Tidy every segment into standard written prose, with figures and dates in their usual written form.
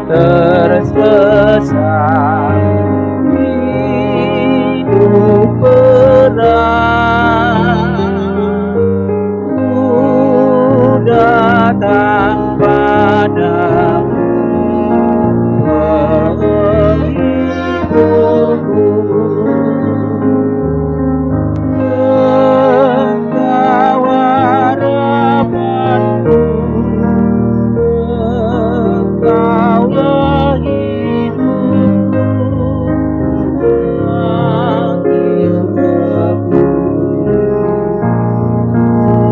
tersesat, hidup berat, ku datang padamu, pengikutku. Engkau harapanku, Engkaulah hidupku, angin teguh,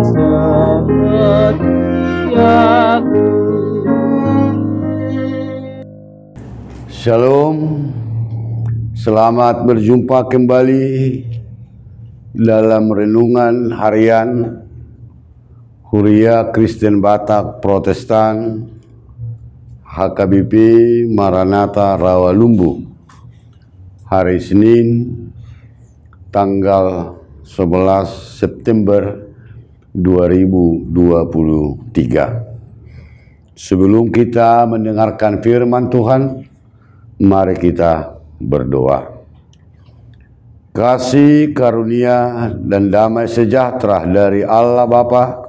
setiaku. Shalom, selamat berjumpa kembali dalam renungan harian Huria Kristen Batak Protestan HKBP Maranatha Rawalumbu, hari Senin tanggal 11 September 2023. Sebelum kita mendengarkan firman Tuhan, mari kita berdoa. Kasih, karunia, dan damai sejahtera dari Allah Bapa,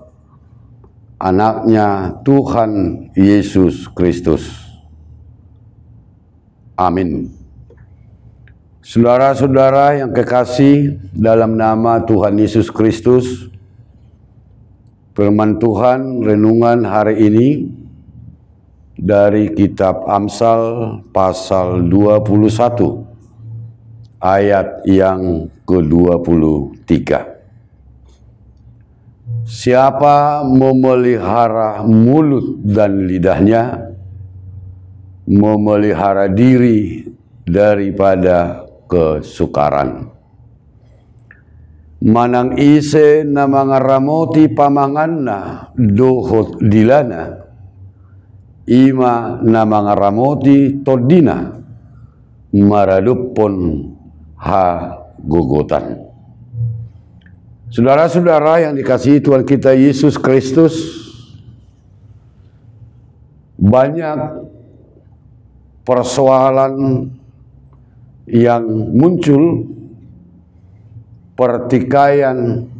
Anaknya Tuhan Yesus Kristus. Amin. Saudara-saudara yang kekasih dalam nama Tuhan Yesus Kristus, firman Tuhan renungan hari ini dari kitab Amsal pasal 21 ayat yang ke-23. Siapa memelihara mulut dan lidahnya, memelihara diri daripada kesukaran. Manang ise na mga ramoti pamanganna dohot dilana, ima na mga ramoti todina maradupon ha gugutan. Saudara-saudara yang dikasihi Tuhan kita Yesus Kristus, banyak persoalan yang muncul, pertikaian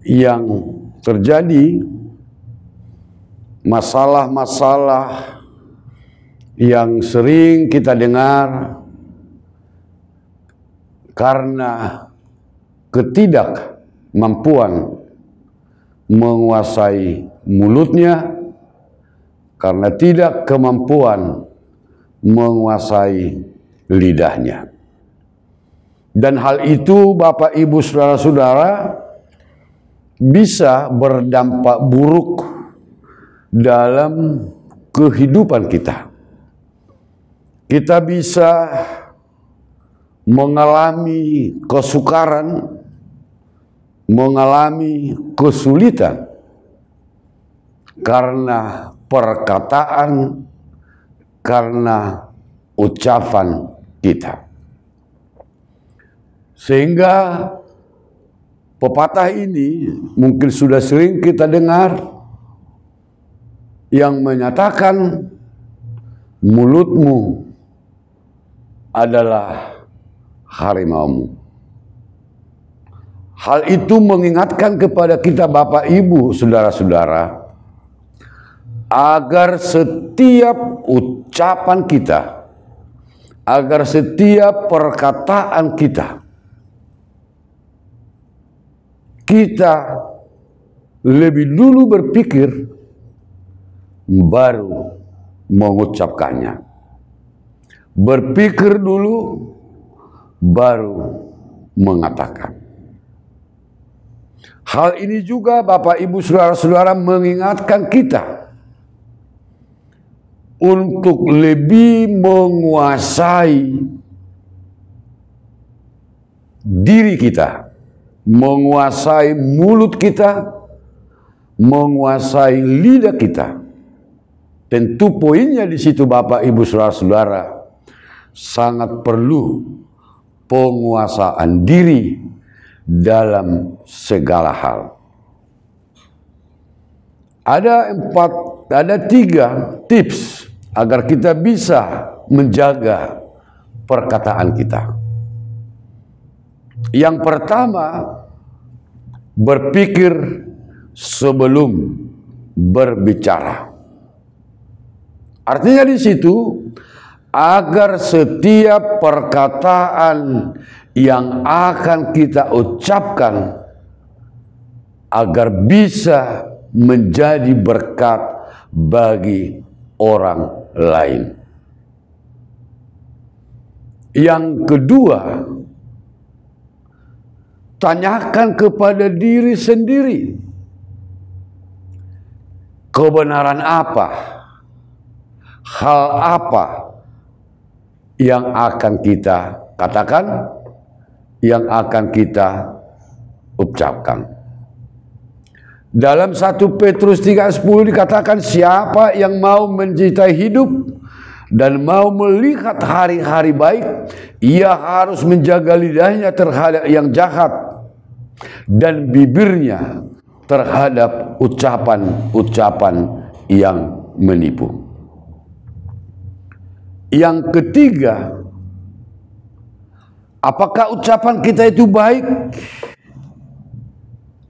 yang terjadi, masalah-masalah yang sering kita dengar karena ketidakmampuan menguasai mulutnya, karena tidak kemampuan menguasai lidahnya. Dan hal itu Bapak Ibu Saudara-saudara bisa berdampak buruk dalam kehidupan kita. Kita bisa mengalami kesukaran, mengalami kesulitan karena perkataan, karena ucapan kita. Sehingga pepatah ini mungkin sudah sering kita dengar yang menyatakan mulutmu adalah harimaumu. Hal itu mengingatkan kepada kita Bapak Ibu Saudara-saudara agar setiap ucapan kita, agar setiap perkataan kita lebih dulu berpikir baru mengucapkannya. Berpikir dulu baru mengatakan. Hal ini juga Bapak Ibu Saudara-saudara mengingatkan kita untuk lebih menguasai diri kita, menguasai mulut kita, menguasai lidah kita. Tentu poinnya di situ Bapak Ibu Saudara-saudara sangat perlu penguasaan diri dalam segala hal. Ada 3 tips agar kita bisa menjaga perkataan kita. Yang pertama, berpikir sebelum berbicara. Artinya di situ, agar setiap perkataan yang akan kita ucapkan agar bisa menjadi berkat bagi orang lain. Yang kedua, tanyakan kepada diri sendiri, kebenaran apa, hal apa yang akan kita katakan, yang akan kita ucapkan. Dalam 1 Petrus 3:10 dikatakan, siapa yang mau mencintai hidup dan mau melihat hari-hari baik, ia harus menjaga lidahnya terhadap yang jahat dan bibirnya terhadap ucapan-ucapan yang menipu. Yang ketiga, apakah ucapan kita itu baik?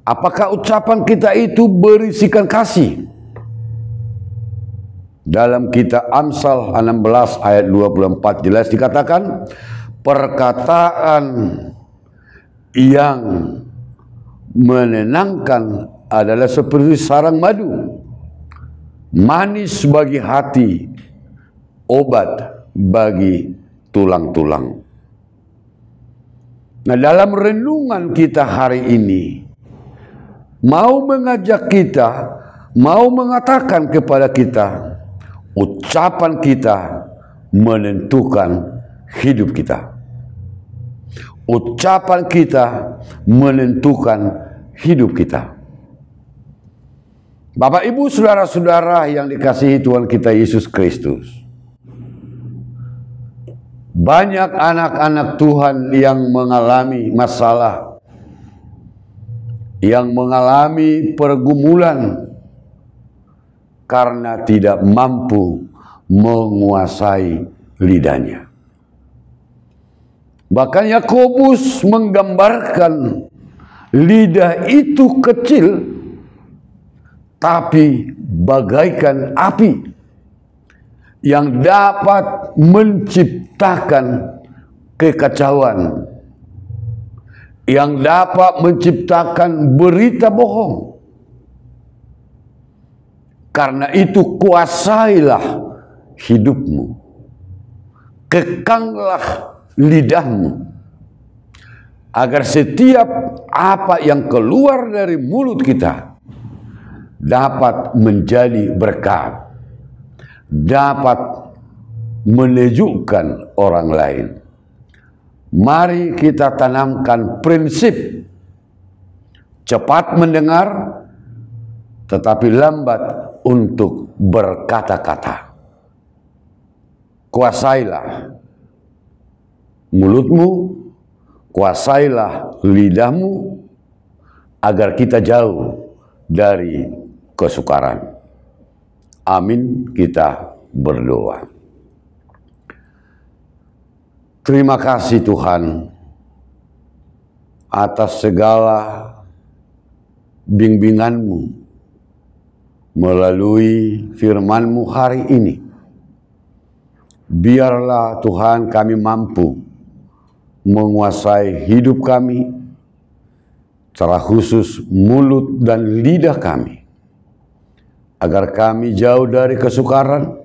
Apakah ucapan kita itu berisikan kasih? Dalam kitab Amsal 16 ayat 24 jelas dikatakan, perkataan yang menenangkan adalah seperti sarang madu, manis bagi hati, obat bagi tulang-tulang. Nah, dalam renungan kita hari ini, mau mengajak kita, mau mengatakan kepada kita, ucapan kita menentukan hidup kita. Ucapan kita menentukan hidup kita. Bapak, Ibu, saudara-saudara yang dikasihi Tuhan kita Yesus Kristus, banyak anak-anak Tuhan yang mengalami masalah, yang mengalami pergumulan karena tidak mampu menguasai lidahnya. Bahkan Yakobus menggambarkan lidah itu kecil, tapi bagaikan api yang dapat menciptakan kekacauan, yang dapat menciptakan berita bohong. Karena itu kuasailah hidupmu, kekanglah lidahmu, agar setiap apa yang keluar dari mulut kita dapat menjadi berkat, dapat menunjukkan orang lain. Mari kita tanamkan prinsip cepat mendengar tetapi lambat untuk berkata-kata. Kuasailah mulutmu, kuasailah lidahmu, agar kita jauh dari kesukaran. Amin, kita berdoa. Terima kasih Tuhan atas segala bimbingan-Mu melalui firman-Mu hari ini. Biarlah Tuhan kami mampu menguasai hidup kami, secara khusus mulut dan lidah kami, agar kami jauh dari kesukaran,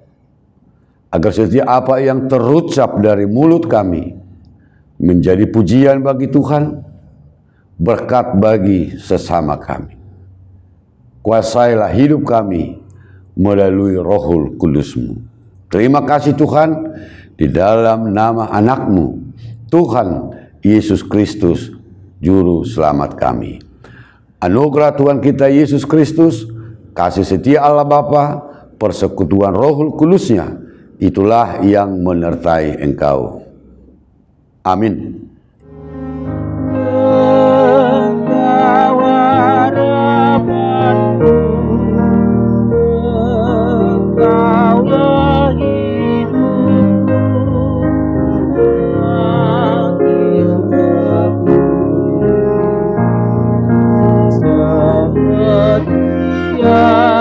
agar setiap apa yang terucap dari mulut kami menjadi pujian bagi Tuhan, berkat bagi sesama kami. Kuasailah hidup kami melalui Rohul Kudus-Mu. Terima kasih Tuhan, di dalam nama anak-Mu, Tuhan Yesus Kristus, Juru Selamat kami. Anugerah Tuhan kita Yesus Kristus, kasih setia Allah Bapa, persekutuan Rohul Kudus-Nya, itulah yang menyertai engkau. Amin. Engkau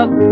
aku